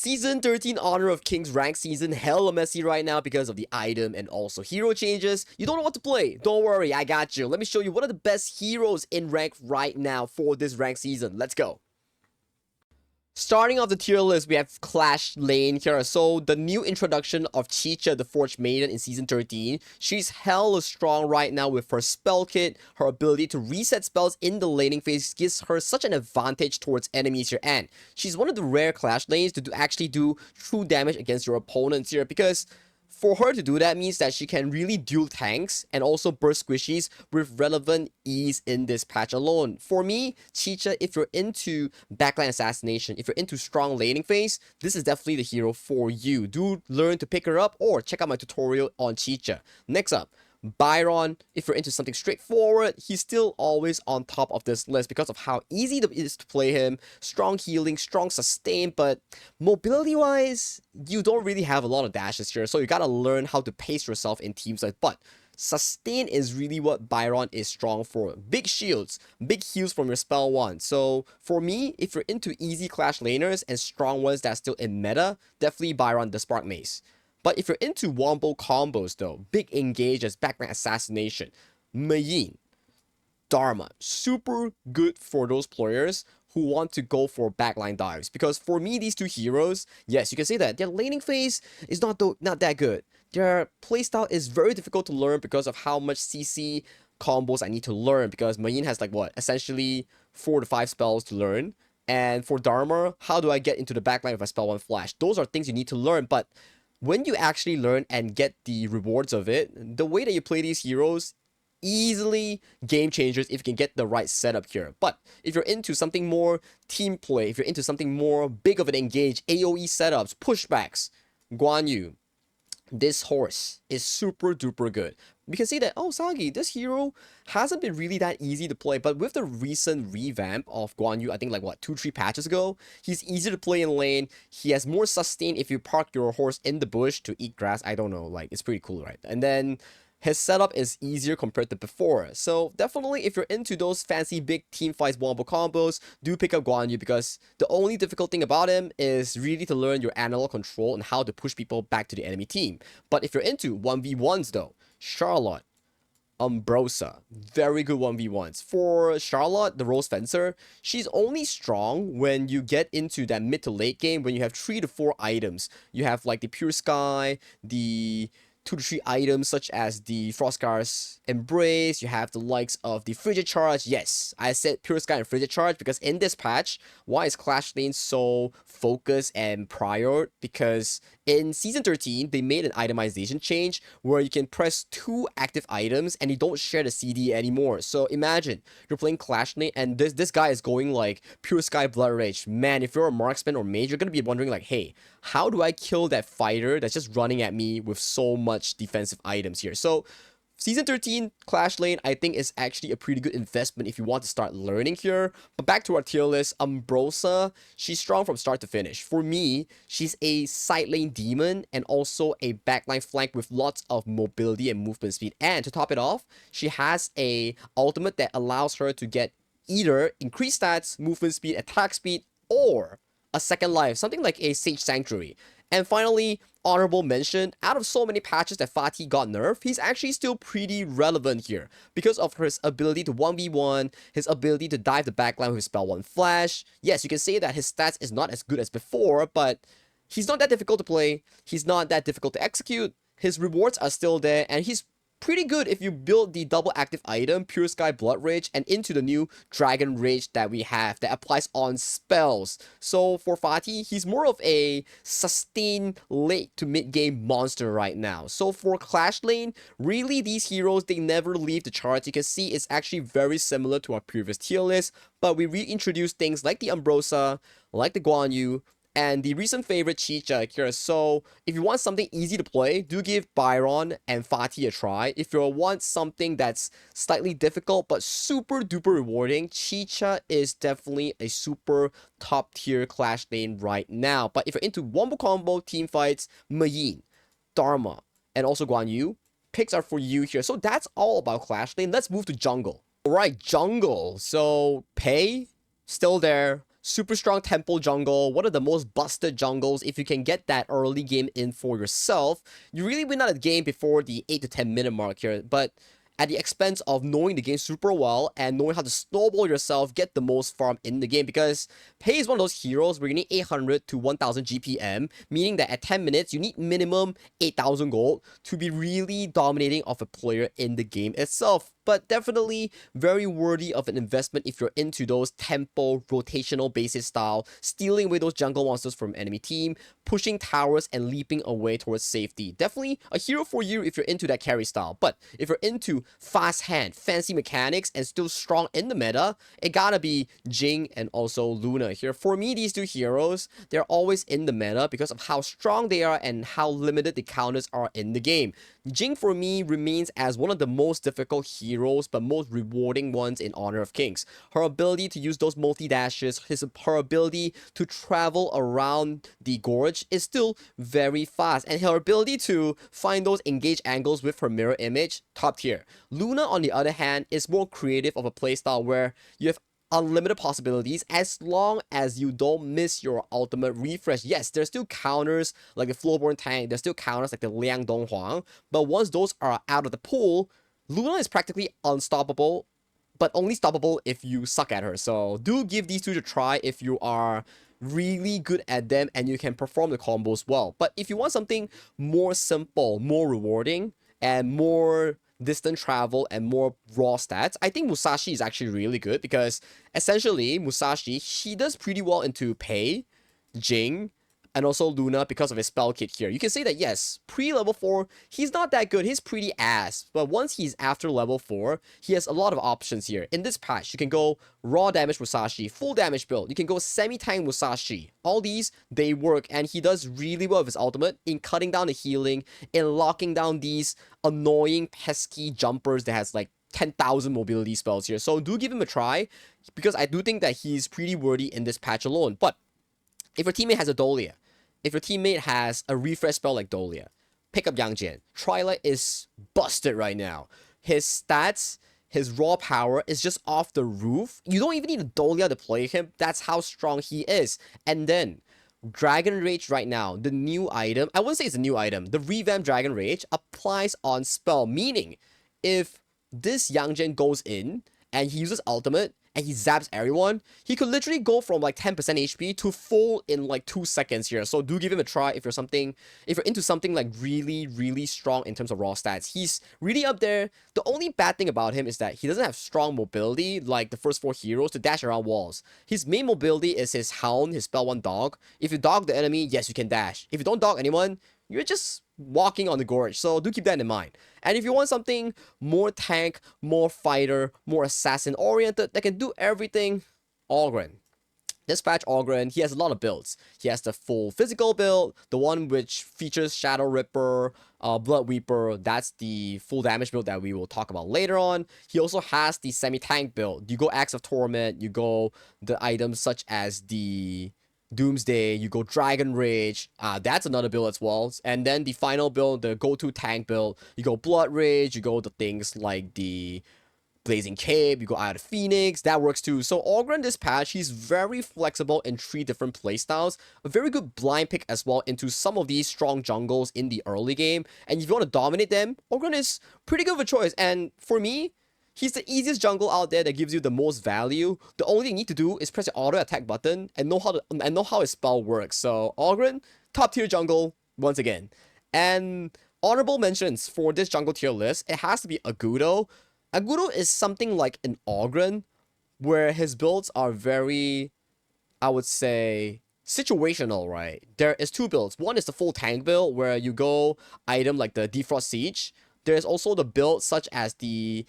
Season 13 Honor of Kings rank season hella messy right now because of the item and also hero changes. You don't know what to play? Don't worry, I got you. Let me show you what are the best heroes in rank right now for this rank season. Let's go. Starting off the tier list, we have Clash Lane here. So, the new introduction of Chicha, the Forged Maiden in Season 13. She's hella strong right now with her spell kit. Her ability to reset spells in the laning phase gives her such an advantage towards enemies here. And she's one of the rare Clash Lanes to actually do true damage against your opponents here. Because for her to do that means that she can really duel tanks and also burst squishies with relevant ease in this patch alone. For me, Chicha, if you're into backline assassination, if you're into strong laning phase, this is definitely the hero for you. Do learn to pick her up or check out my tutorial on Chicha. Next up, Byron, if you're into something straightforward, he's still always on top of this list because of how easy it is to play him. Strong healing, strong sustain, but mobility-wise, you don't really have a lot of dashes here, so you gotta learn how to pace yourself in teams. But sustain is really what Byron is strong for. Big shields, big heals from your spell one. So for me, if you're into easy Clash laners and strong ones that's still in meta, definitely Byron the Spark Mace. But if you're into wombo combos though, big engages, background assassination, Mayin, Dharma, super good for those players who want to go for backline dives. Because for me, these two heroes, yes, you can say that their laning phase is not that good. Their playstyle is very difficult to learn because of how much CC combos I need to learn. Because Mayin has like what, essentially 4 to 5 spells to learn. And for Dharma, how do I get into the backline with a spell one flash? Those are things you need to learn, but when you actually learn and get the rewards of it, the way that you play these heroes, easily game changers if you can get the right setup here. But if you're into something more team play, if you're into something more big of an engage, AoE setups, pushbacks, Guan Yu, this horse is super duper good. We can see that, oh, Sagi, this hero hasn't been really that easy to play, but with the recent revamp of Guan Yu, I think like what, 2-3 patches ago, he's easy to play in lane. He has more sustain if you park your horse in the bush to eat grass. I don't know, like, it's pretty cool, right? And then his setup is easier compared to before. So definitely, if you're into those fancy big team fights wombo combos, do pick up Guan Yu, because the only difficult thing about him is really to learn your analog control and how to push people back to the enemy team. But if you're into 1v1s though, Charlotte, Umbrosa, very good 1v1s. For Charlotte, the Rose Fencer, she's only strong when you get into that mid to late game when you have 3 to 4 items. You have like the Pure Sky, the 2 to 3 items such as the Frostguard's Embrace, you have the likes of the Frigid Charge. Yes, I said Pure Sky and Frigid Charge because in this patch, why is Clash Lane so focused and prior? Because in Season 13, they made an itemization change where you can press 2 active items and you don't share the CD anymore. So imagine, you're playing Clash Lane and this guy is going like Pure Sky Blood Rage. Man, if you're a marksman or mage, you're gonna be wondering like, hey, how do I kill that fighter that's just running at me with so much defensive items here? So Season 13 Clash Lane, I think, is actually a pretty good investment if you want to start learning here. But back to our tier list, Umbrosa, she's strong from start to finish. For me, she's a side lane demon and also a backline flank with lots of mobility and movement speed. And to top it off, she has a ultimate that allows her to get either increased stats, movement speed, attack speed, or a second life, something like a Sage Sanctuary. And finally, honorable mention, out of so many patches that Fatih got nerfed, he's actually still pretty relevant here because of his ability to 1v1, his ability to dive the backline with his spell 1 flash. Yes, you can say that his stats is not as good as before, but he's not that difficult to play, he's not that difficult to execute, his rewards are still there, and he's pretty good if you build the double active item, Pure Sky Blood Rage, and into the new Dragon Rage that we have that applies on spells. So for Fatih, he's more of a sustained late to mid game monster right now. So for Clash Lane, really these heroes, they never leave the charts. You can see it's actually very similar to our previous tier list, but we reintroduced things like the Umbrosa, like the Guan Yu, and the recent favorite Chicha here. So if you want something easy to play, do give Byron and Fatih a try. If you want something that's slightly difficult but super duper rewarding, Chicha is definitely a super top tier Clash Lane right now. But if you're into wombo combo team fights, Mayin, Dharma, and also Guan Yu, picks are for you here. So that's all about Clash Lane. Let's move to jungle. Alright, jungle. So Pei, still there. super strong tempo jungle, one of the most busted jungles. If you can get that early game in for yourself, you really win out of the game before the 8 to 10 minute mark here. But at the expense of knowing the game super well and knowing how to snowball yourself, get the most farm in the game, because Pei is one of those heroes where you need 800 to 1000 GPM, meaning that at 10 minutes, you need minimum 8000 gold to be really dominating of a player in the game itself. But definitely very worthy of an investment if you're into those tempo, rotational basis style, stealing away those jungle monsters from enemy team, pushing towers and leaping away towards safety. Definitely a hero for you if you're into that carry style. But if you're into fast hand, fancy mechanics, and still strong in the meta, it gotta be Jing and also Luna here. For me, these two heroes, they're always in the meta because of how strong they are and how limited the counters are in the game. Jing for me remains as one of the most difficult heroes but most rewarding ones in Honor of Kings. Her ability to use those multi-dashes, her ability to travel around the gorge is still very fast, and her ability to find those engage angles with her mirror image, top tier. Luna on the other hand is more creative of a playstyle where you have unlimited possibilities as long as you don't miss your ultimate refresh. Yes, there's still counters like the Flowborn Tank, there's still counters like the Liang Dong Huang, but once those are out of the pool, Luna is practically unstoppable, but only stoppable if you suck at her. So do give these two a try if you are really good at them and you can perform the combos well. But if you want something more simple, more rewarding, and more distant travel and more raw stats, I think Musashi is actually really good because essentially Musashi, he does pretty well into Pei, Jing, and also Luna because of his spell kit here. You can say that yes, pre-level 4, he's not that good, he's pretty ass, but once he's after level 4, he has a lot of options here. In this patch, you can go raw damage Musashi, full damage build, you can go semi-tank Musashi. All these, they work, and he does really well with his ultimate in cutting down the healing, in locking down these annoying, pesky jumpers that has like 10,000 mobility spells here. So do give him a try, because I do think that he's pretty worthy in this patch alone. But if your teammate has a Dolia, if your teammate has a refresh spell like Dolia, pick up Yang Jian. Twilight is busted right now. His stats, his raw power is just off the roof. You don't even need a Dolia to play him. That's how strong he is. And then, Dragon Rage right now, the new item, I wouldn't say it's a new item, the revamped Dragon Rage applies on spell, meaning if this Yang Jian goes in and he uses ultimate, and he zaps everyone, he could literally go from like 10% HP to full in like 2 seconds here. So do give him a try if you're into something like really, really strong in terms of raw stats. He's really up there. The only bad thing about him is that he doesn't have strong mobility like the first 4 heroes to dash around walls. His main mobility is his Hound, his spell 1 dog. If you dog the enemy, yes, you can dash. If you don't dog anyone, you're just walking on the gorge, so do keep that in mind. And if you want something more tank, more fighter, more assassin oriented that can do everything, Oghren. This patch Oghren, he has a lot of builds. He has the full physical build, the one which features Shadow Ripper, Blood Weeper, that's the full damage build that we will talk about later on. He also has the semi-tank build. You go Axe of Torment, you go the items such as the Doomsday, you go Dragon Rage, that's another build as well. And then the final build, the go-to tank build, you go Blood Rage, you go the things like the Blazing Cape, you go Eye of the Phoenix, that works too. So Oghren this patch, he's very flexible in 3 different playstyles. A very good blind pick as well into some of these strong jungles in the early game. And if you want to dominate them, Oghren is pretty good of a choice. And for me, he's the easiest jungle out there that gives you the most value. The only thing you need to do is press the auto attack button and know how his spell works. So Oghren, top tier jungle once again. And honorable mentions for this jungle tier list, it has to be Agudo. Agudo is something like an Oghren, where his builds are very, I would say, situational, right? There is 2 builds. One is the full tank build, where you go item like the Defrost Siege. There's also the build such as the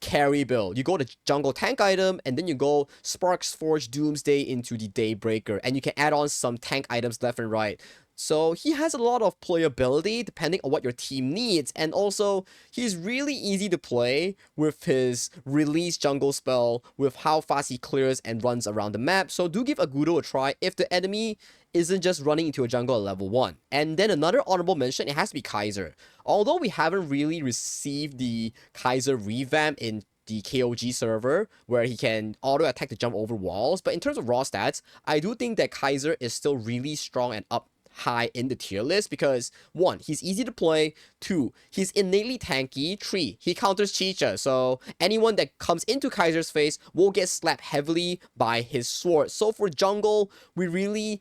carry build. You go to jungle tank item, and then you go Sparks Forge Doomsday into the Daybreaker, and you can add on some tank items left and right. So he has a lot of playability depending on what your team needs, and also he's really easy to play with his release jungle spell, with how fast he clears and runs around the map. So do give Agudo a try if the enemy isn't just running into a jungle at level 1. And then another honorable mention, it has to be Kaiser. Although we haven't really received the Kaiser revamp in the KOG server where he can auto attack to jump over walls. But in terms of raw stats, I do think that Kaiser is still really strong and up high in the tier list because 1, he's easy to play, 2, he's innately tanky, 3, he counters Chicha, so anyone that comes into Kaiser's face will get slapped heavily by his sword. So for jungle, we really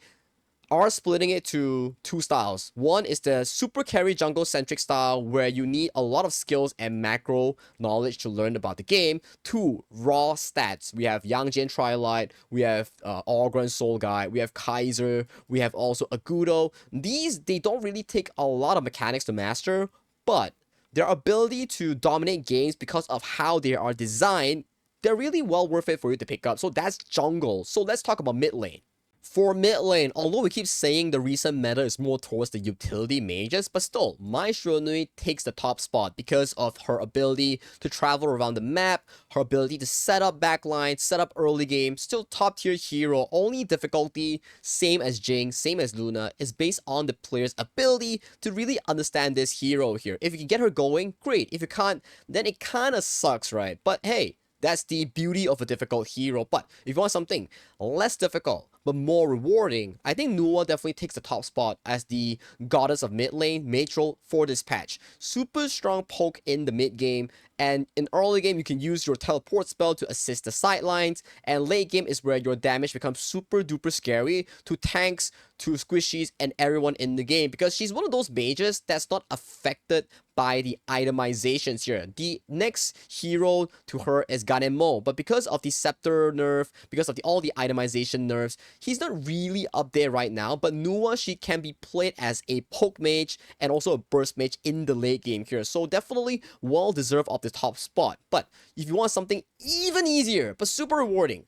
are splitting it to 2 styles. 1 is the super carry jungle centric style where you need a lot of skills and macro knowledge to learn about the game. 2, raw stats. We have Yangjian Trilight, we have Ogren Soul Guide, we have Kaiser, we have also Agudo. These, they don't really take a lot of mechanics to master, but their ability to dominate games because of how they are designed, they're really well worth it for you to pick up. So that's jungle. So let's talk about mid lane. For mid lane, although we keep saying the recent meta is more towards the utility mages, but still, Mai Shunui takes the top spot because of her ability to travel around the map, her ability to set up backline, set up early game, still top tier hero. Only difficulty, same as Jing, same as Luna, is based on the player's ability to really understand this hero here. If you can get her going, great. If you can't, then it kind of sucks, right? But hey, that's the beauty of a difficult hero. But if you want something less difficult, but more rewarding, I think Nua definitely takes the top spot as the goddess of mid lane, Matral, for this patch. Super strong poke in the mid game, and in early game, you can use your teleport spell to assist the sidelines, and late game is where your damage becomes super duper scary to tanks, to squishies, and everyone in the game, because she's one of those mages that's not affected by the itemizations here. The next hero to her is Ganemo, but because of the scepter nerf, because of all the itemization nerfs, he's not really up there right now. But Nua, she can be played as a poke mage and also a burst mage in the late game here, so definitely well deserved of the top spot. But if you want something even easier but super rewarding,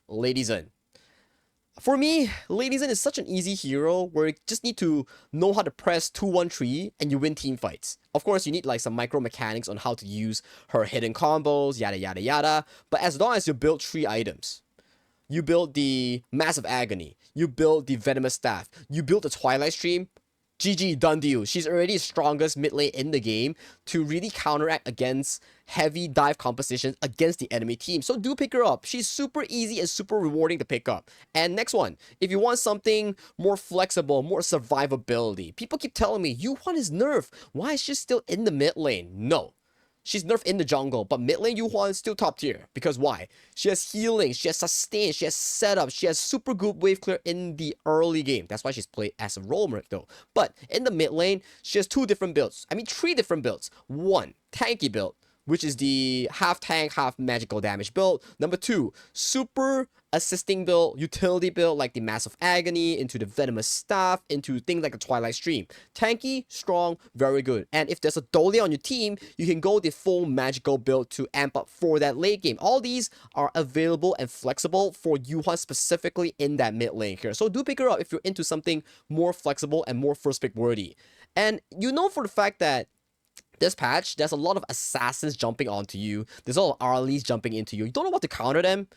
Lady Zhen. For me, Lady Zhen is such an easy hero where you just need to know how to press 2-1-3 and you win team fights. Of course, you need like some micro mechanics on how to use her hidden combos, yada yada yada. But as long as you build 3 items, you build the Massive Agony, you build the Venomous Staff, you build the Twilight Stream, GG, done deal. She's already the strongest mid lane in the game to really counteract against heavy dive compositions against the enemy team. So do pick her up. She's super easy and super rewarding to pick up. And next one, if you want something more flexible, more survivability, people keep telling me, Yuhuan is nerfed. Why is she still in the mid lane? No. She's nerfed in the jungle, but mid lane Yuhuan is still top tier. Because why? She has healing, she has sustain, she has setup, she has super good wave clear in the early game. That's why she's played as a roamer though. But in the mid lane, she has 2 different builds. I mean 3 different builds. 1, tanky build, which is the half tank, half magical damage build. Number 2, super assisting build, utility build like the Massive Agony, into the Venomous Staff, into things like the Twilight Stream. Tanky, strong, very good. And if there's a Dole on your team, you can go the full magical build to amp up for that late game. All these are available and flexible for Yuhuan specifically in that mid lane here. So do pick her up if you're into something more flexible and more first pick worthy. And you know for the fact that this patch, there's a lot of assassins jumping onto you. There's a lot of Arlies jumping into you. You don't know what to counter them?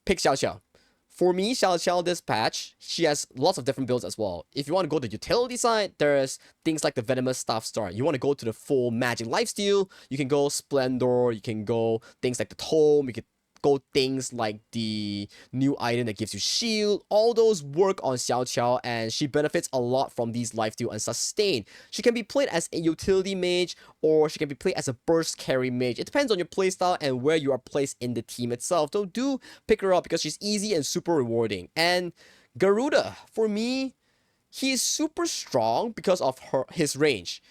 Pick Xiao Xiao. For me, Xiao Xiao this patch, she has lots of different builds as well. If you want to go to the utility side, there's things like the Venomous Staff Star. You want to go to the full Magic Lifesteal, you can go Splendor, you can go things like the Tome, you can go things like the new item that gives you shield. All those work on Xiao Qiao, and she benefits a lot from these lifesteal and sustain. She can be played as a utility mage, or she can be played as a burst carry mage. It depends on your playstyle and where you are placed in the team itself. So do pick her up because she's easy and super rewarding. And Garuda, for me, he is super strong because of his range.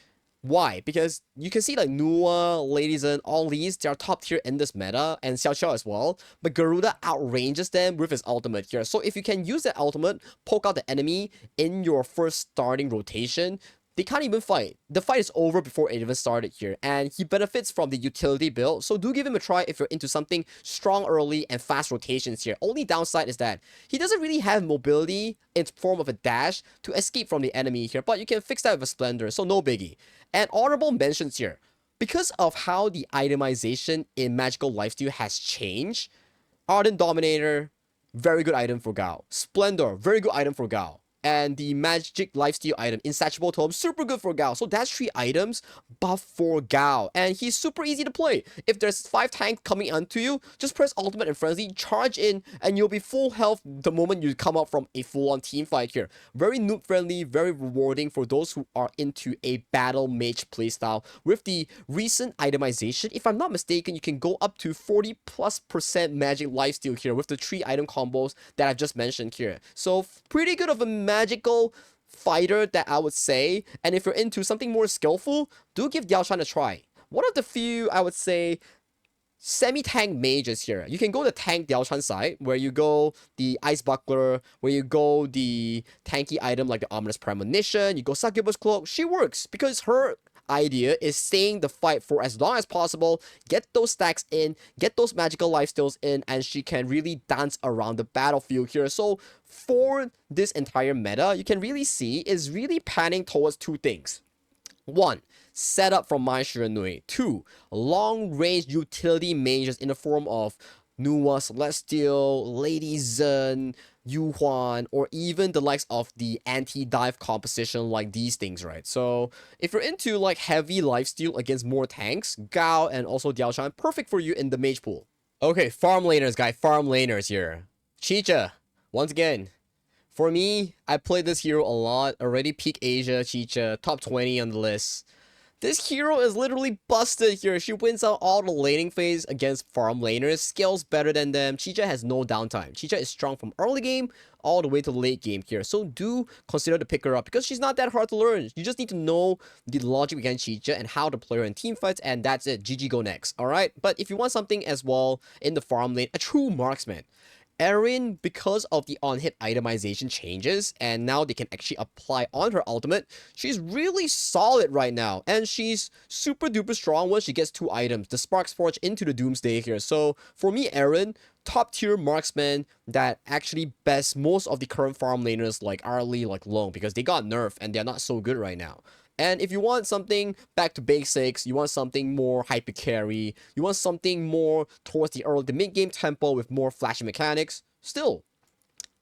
Why? Because you can see like Nua, Lady Zhen, all these, they are top tier in this meta, and Xiao Xiao as well. But Garuda outranges them with his ultimate here. So if you can use that ultimate, poke out the enemy in your first starting rotation, they can't even fight. The fight is over before it even started here, and he benefits from the utility build, so do give him a try if you're into something strong early and fast rotations here. Only downside is that he doesn't really have mobility in form of a dash to escape from the enemy here, but you can fix that with a Splendor, so no biggie. And honorable mentions here. Because of how the itemization in Magical Lifesteal has changed, Ardent Dominator, very good item for Gao. Splendor, very good item for Gao. and the magic lifesteal item, Insatiable Tome, super good for Gao. So that's 3 items buff for Gao, and he's super easy to play. If there's 5 tanks coming onto you, just press ultimate and frenzy, charge in, and you'll be full health the moment you come out from a full-on team fight here. Very noob friendly, very rewarding for those who are into a battle mage playstyle. With the recent itemization, if I'm not mistaken, you can go up to 40+% magic lifesteal here with the 3 item combos that I've just mentioned here. So pretty good of a magical fighter that I would say. And if you're into something more skillful, do give Diaoshan a try. One of the few, I would say, semi-tank mages here. You can go the tank Diaoshan side, where you go the Ice Buckler, where you go the tanky item like the Ominous Premonition, you go Succubus Cloak. She works because her idea is staying the fight for as long as possible, get those stacks in, get those magical lifesteals in, and she can really dance around the battlefield here. So for this entire meta, you can really see is really panning towards 2 things. 1. Setup from Mai Shiranui. 2. Long-range utility mages in the form of Nuwa Celestial, Lady Zen, Yu Huan, or even the likes of the anti-dive composition like these things, right? So if you're into like heavy lifesteal against more tanks, Gao and also Diaoshan, perfect for you in the mage pool. Okay, farm laners, guy, farm laners here. Chicha, once again. For me, I played this hero a lot, already peak Asia, Chicha, top 20 on the list. This hero is literally busted here. She wins out all the laning phase against farm laners, scales better than them. Chicha has no downtime. Chicha is strong from early game all the way to late game here. So do consider to pick her up because she's not that hard to learn. You just need to know the logic behind Chicha and how to play her in team fights, and that's it. GG, go next. Alright? But if you want something as well in the farm lane, a true marksman. Erin, because of the on-hit itemization changes, and now they can actually apply on her ultimate, she's really solid right now, and she's super duper strong once she gets 2 items, the Sparks Forge into the Doomsday here. So for me, Erin, top tier marksman that actually bests most of the current farm laners like Arlie, like Long, because they got nerfed and they're not so good right now. And if you want something back to basics, you want something more hyper carry, you want something more towards the early to mid game tempo with more flashy mechanics, still,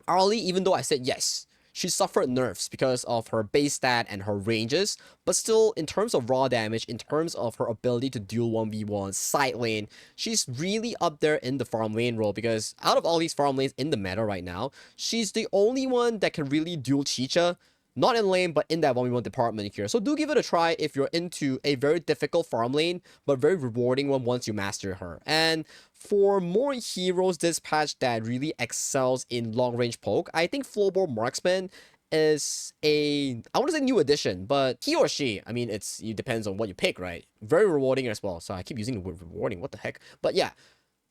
Arlie, even though I said yes, she suffered nerfs because of her base stat and her ranges, but still, in terms of raw damage, in terms of her ability to duel 1v1, side lane, she's really up there in the farm lane role because out of all these farm lanes in the meta right now, she's the only one that can really duel Chicha. Not in lane, but in that 1v1 department here. So do give it a try if you're into a very difficult farm lane, but very rewarding one once you master her. And for more heroes this patch that really excels in long-range poke, I think Flowboard Marksman is a, I want to say new addition, but he or she, I mean, it depends on what you pick, right? Very rewarding as well. So I keep using the word rewarding, what the heck? But yeah.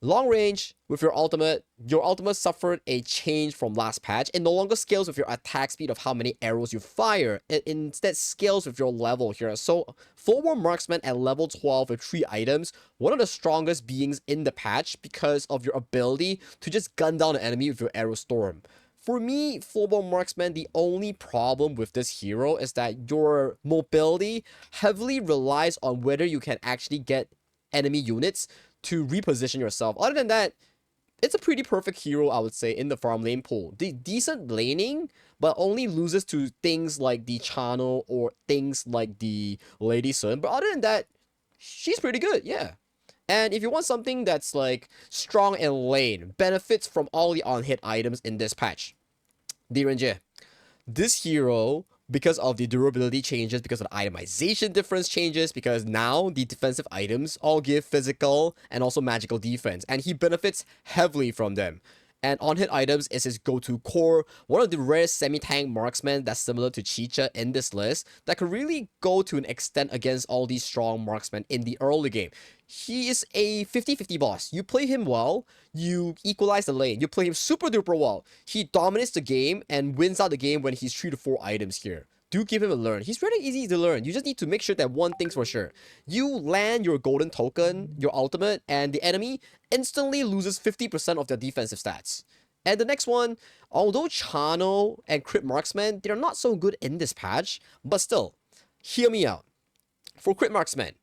Long range with your ultimate suffered a change from last patch. It no longer scales with your attack speed of how many arrows you fire. It instead scales with your level here. So, Flowboard Marksman at level 12 with 3 items, one of the strongest beings in the patch because of your ability to just gun down an enemy with your arrow storm. For me, Flowboard Marksman, the only problem with this hero is that your mobility heavily relies on whether you can actually get enemy units to reposition yourself. Other than that, it's a pretty perfect hero, I would say, in the farm lane pool. The decent laning, but only loses to things like the Channel or things like the Lady Sun. But other than that, she's pretty good, yeah. And if you want something that's like strong in lane, benefits from all the on-hit items in this patch, Direnje. This hero, because of the durability changes, because of the itemization difference changes, because now the defensive items all give physical and also magical defense, and he benefits heavily from them. And on-hit items is his go-to core, one of the rare semi-tank marksmen that's similar to Chicha in this list, that can really go to an extent against all these strong marksmen in the early game. He is a 50-50 boss. You play him well, you equalize the lane. You play him super duper well. He dominates the game and wins out the game when he's 3 to 4 items here. Do give him a learn. He's very easy to learn. You just need to make sure that one thing's for sure. You land your golden token, your ultimate, and the enemy instantly loses 50% of their defensive stats. And the next one, although Channel and Crit Marksman, they're not so good in this patch, but still, hear me out. For Crit Marksman,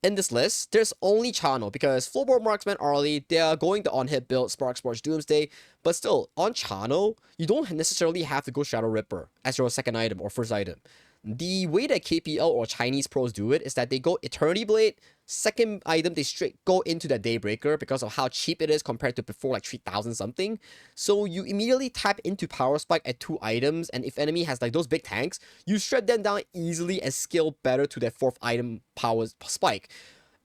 In this list, there's only Channel because Floorboard Marksman Arlie, they are going the on-hit build, Spark Sparge Doomsday, but still, on Channel, you don't necessarily have to go Shadow Ripper as your second item or first item. The way that KPL or Chinese pros do it is that they go Eternity Blade, second item they straight go into that Daybreaker because of how cheap it is compared to before, like 3,000 something. So you immediately tap into Power Spike at 2 items, and if enemy has like those big tanks, you strip them down easily and scale better to that 4th item Power Spike.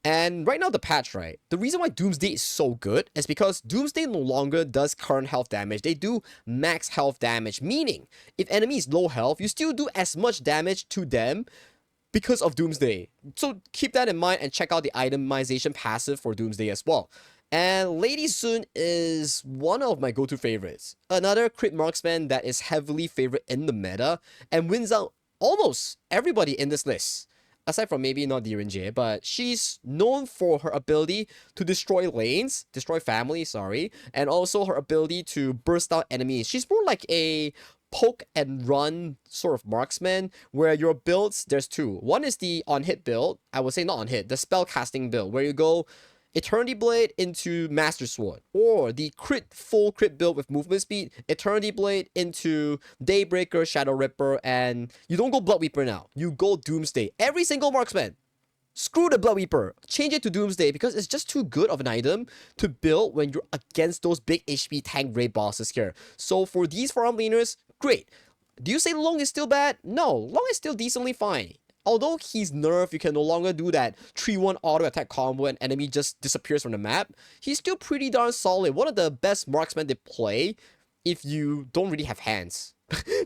And right now the patch, right, the reason why Doomsday is so good is because Doomsday no longer does current health damage. They do max health damage, meaning if enemy is low health, you still do as much damage to them because of Doomsday. So keep that in mind and check out the itemization passive for Doomsday as well. And Lady Soon is one of my go-to favorites. Another crit marksman that is heavily favored in the meta and wins out almost everybody in this list. Aside from maybe not Direnjie, but she's known for her ability to destroy lanes, destroy family, sorry, and also her ability to burst out enemies. She's more like a poke and run sort of marksman, where your builds, there's 2. One is the on-hit build, I would say not on-hit, the spell casting build, where you go Eternity Blade into Master Sword, or the full crit build with movement speed, Eternity Blade into Daybreaker, Shadow Ripper, and you don't go Blood Weeper now, you go Doomsday. Every single marksman, screw the Blood Weeper, change it to Doomsday because it's just too good of an item to build when you're against those big HP tank raid bosses here. So for these farm laners, great. Do you say Long is still bad? No, Long is still decently fine. Although he's nerfed, you can no longer do that 3-1 auto attack combo and enemy just disappears from the map. He's still pretty darn solid. One of the best marksmen to play if you don't really have hands.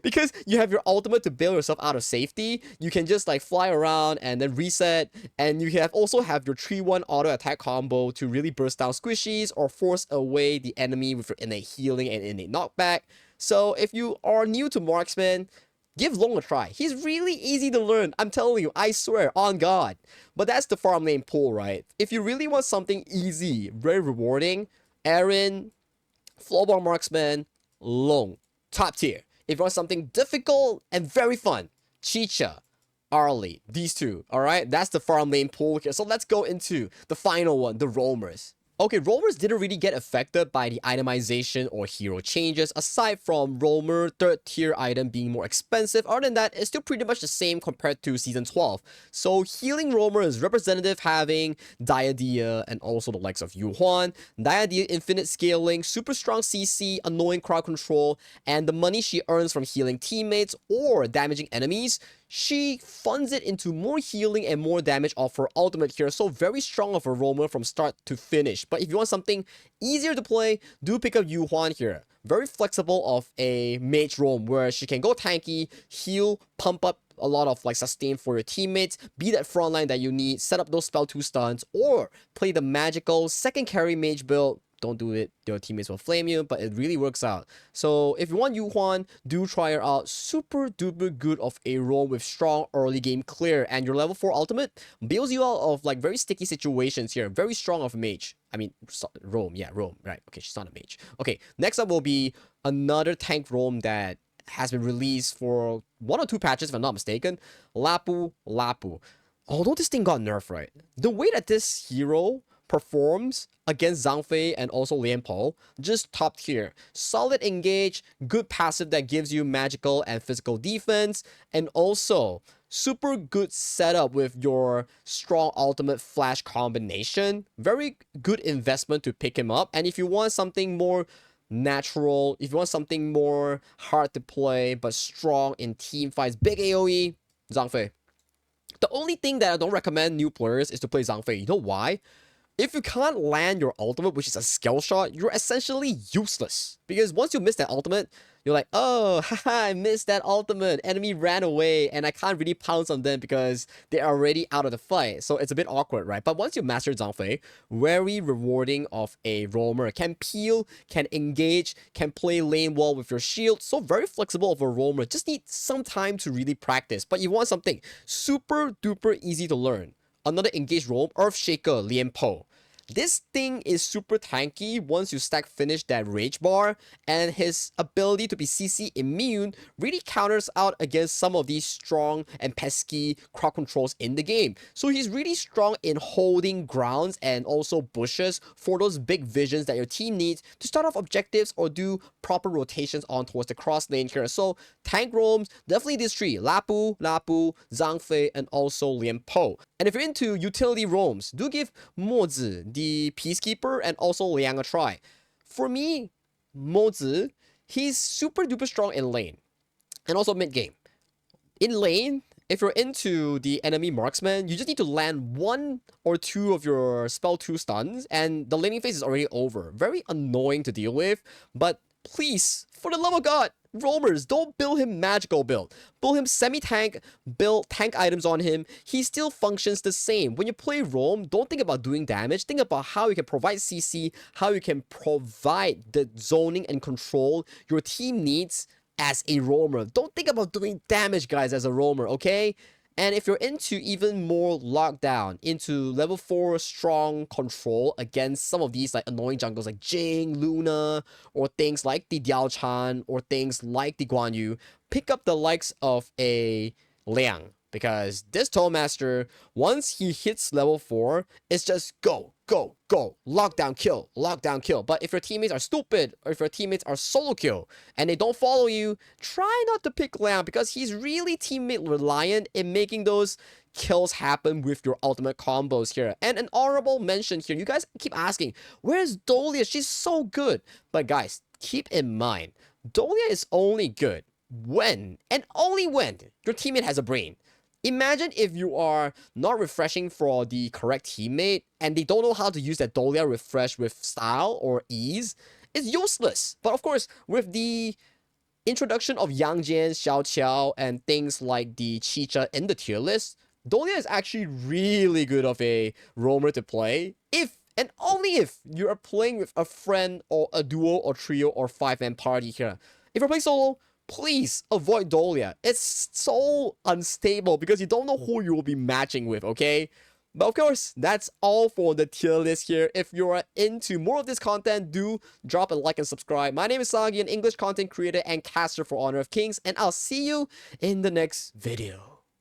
Because you have your ultimate to bail yourself out of safety. You can just like fly around and then reset. And you also have your 3-1 auto attack combo to really burst down squishies or force away the enemy with your innate healing and innate knockback. So if you are new to marksman, give Long a try. He's really easy to learn. I'm telling you, I swear, on God. But that's the farm lane pool, right? If you really want something easy, very rewarding, Aaron, Floorboard Marksman, Long, top tier. If you want something difficult and very fun, Chicha, Arlie, these 2, alright? That's the farm lane pool here. So let's go into the final one, the roamers. Okay, roamers didn't really get affected by the itemization or hero changes, aside from roamer 3rd tier item being more expensive. Other than that, it's still pretty much the same compared to season 12. So healing roamer is representative having Diadea and also the likes of Yu Huan. Diadea infinite scaling, super strong CC, annoying crowd control, and the money she earns from healing teammates or damaging enemies, she funds it into more healing and more damage off her ultimate here. So very strong of a roamer from start to finish. But if you want something easier to play, do pick up Yu Huan here. Very flexible of a mage roam where she can go tanky, heal, pump up a lot of like sustain for your teammates, be that frontline that you need, set up those spell 2 stuns, or play the magical second carry mage build. Don't do it, your teammates will flame you, but it really works out. So if you want Yu Huan, do try her out. Super duper good of a roam with strong early game clear, and your level 4 ultimate bails you out of like very sticky situations here. Very strong of a mage. I mean, roam, yeah, roam, right. Okay, she's not a mage. Okay, next up will be another tank roam that has been released for 1 or 2 patches if I'm not mistaken. Lapu. Although this thing got nerfed, right? The way that this hero performs against Zhang Fei and also Lian Po, just top tier. Solid engage, good passive that gives you magical and physical defense, and also super good setup with your strong ultimate flash combination. Very good investment to pick him up. And if you want something more natural, if you want something more hard to play but strong in team fights, big AoE, Zhang Fei. The only thing that I don't recommend new players is to play Zhang Fei. You know why? If you can't land your ultimate, which is a skill shot, you're essentially useless. Because once you miss that ultimate, you're like, oh, haha, I missed that ultimate. Enemy ran away and I can't really pounce on them because they're already out of the fight. So it's a bit awkward, right? But once you master Zhang Fei, very rewarding of a roamer. Can peel, can engage, can play lane wall with your shield. So very flexible of a roamer. Just need some time to really practice. But you want something super duper easy to learn. Another engaged roam, Earthshaker, Lian Po. This thing is super tanky once you stack finish that rage bar, and his ability to be CC immune really counters out against some of these strong and pesky crowd controls in the game. So he's really strong in holding grounds and also bushes for those big visions that your team needs to start off objectives or do proper rotations on towards the cross lane here. So tank roams, definitely these three: Lapu, Zhangfei, and also Lian Po. And if you're into utility roams, do give Mozi, the Peacekeeper, and also Liang a try. For me, Mozi, he's super duper strong in lane and also mid game. In lane, if you're into the enemy marksman, you just need to land 1 or 2 of your spell 2 stuns, and the laning phase is already over. Very annoying to deal with, but please, for the love of God, roamers, don't build him magical build. Build him semi-tank, build tank items on him. He still functions the same. When you play roam, don't think about doing damage. Think about how you can provide CC, how you can provide the zoning and control your team needs as a roamer. Don't think about doing damage, guys, as a roamer, okay? And if you're into even more lockdown, into level 4 strong control against some of these like annoying jungles like Jing, Luna, or things like the Diao Chan, or things like the Guan Yu, pick up the likes of a Liang. Because this Tollmaster, once he hits level 4, it's just go, go, go, lockdown kill, lockdown kill. But if your teammates are stupid, or if your teammates are solo kill, and they don't follow you, try not to pick Liang, because he's really teammate reliant in making those kills happen with your ultimate combos here. And an honorable mention here, you guys keep asking, where's Dolia? She's so good. But guys, keep in mind, Dolia is only good when, and only when, your teammate has a brain. Imagine if you are not refreshing for the correct teammate and they don't know how to use that Dolia refresh with style or ease. It's useless. But of course, with the introduction of Yang Jian, Xiao Qiao, and things like the Chicha in the tier list, Dolia is actually really good of a roamer to play if and only if you are playing with a friend or a duo or trio or 5-man party here. If you're playing solo, please avoid Dolia. It's so unstable because you don't know who you will be matching with, okay? But of course, that's all for the tier list here. If you are into more of this content, do drop a like and subscribe. My name is Sagi, an English content creator and caster for Honor of Kings, and I'll see you in the next video.